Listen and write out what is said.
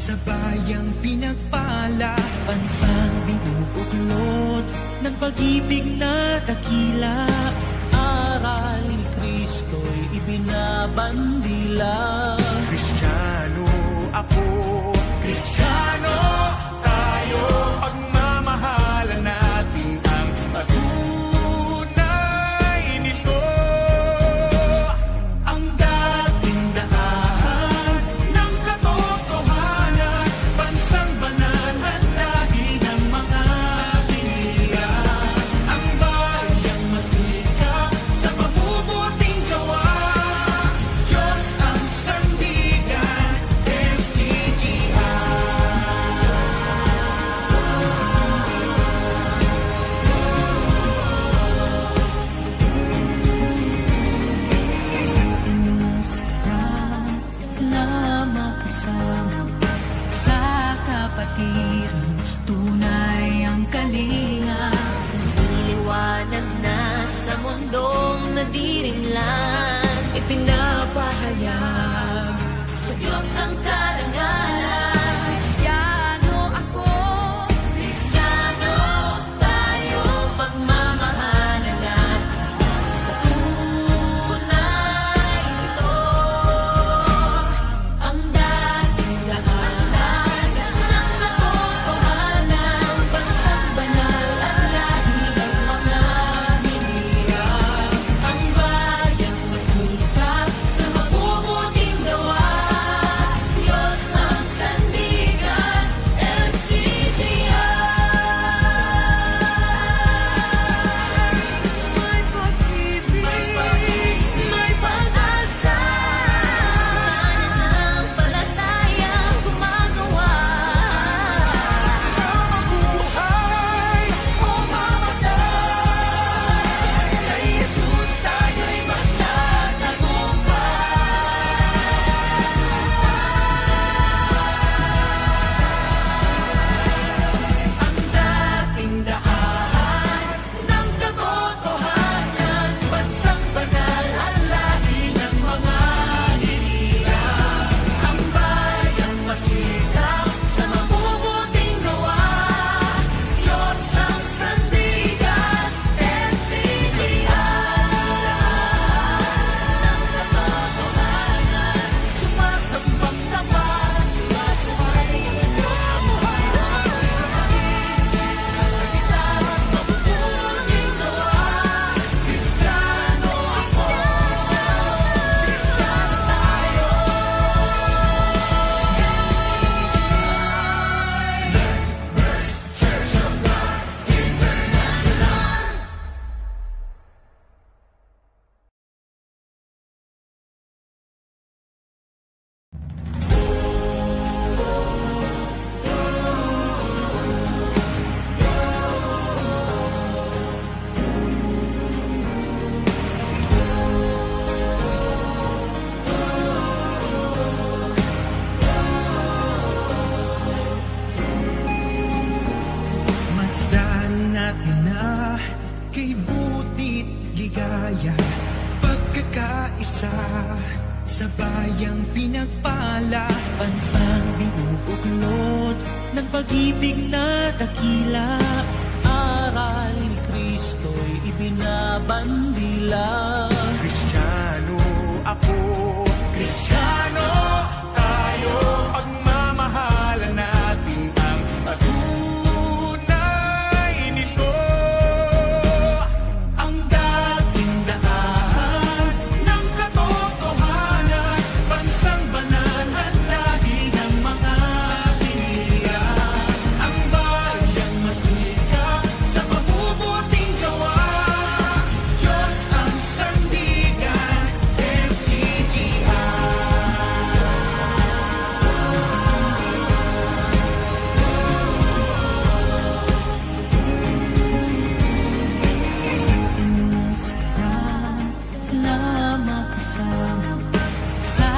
sa bayang pinagpala, bansang binubuklod ng pag-ibig na dakila. Aral ni Kristo'y ibinabandila. Kristiyano ako, Kristiyano tayo, pagmamahalan natin ang patunay nito. Ang dating daan ng katotohanan, bansang banal at lahi ng mga pilihan. Ang bayang masikap sa mabubuting gawa, Diyos ang sandigan, MCGI. Anong sarap na magkasama sa kapatiran, tunay ang kalinga. Niliwanag na sa mundong nadirinlan, Ipinapahayag sa Diyos ang karangalan. Kristiyano ako, Kristiyano tayo, pagmamahalan natin patunay ito. Ang dating daan ng katotohanan, bansang banal at lahi ng mga pilihan. Ang bayang masikap sa mabubuting gawa, Diyos ang sandigan, MCGI. May pag-ibig, may pag-asa, pananampalatayang gumagawa. Sa mabuhay o mamatay, kay Jesus tayo'y basta ang dating daan ng katotohanan, bansang banal at lahi ng mga hinilang. Ang bayang masikap sa mabubuting gawa, Diyos ang sandigan, MCGI. Ng katotohanan, sumasambang tapat, sumasabay sa buhay natin. Sa salita, mabubuting gawa, Kristiyano ako, Kristiyano tayo. Masdan natin na kay buti't ligaya, pagkakaisa sa bayang pinagpala, bansang binubuklod ng pag-ibig na dakila. aral ni Kristo'y ibinabandila. Kristiyano ako,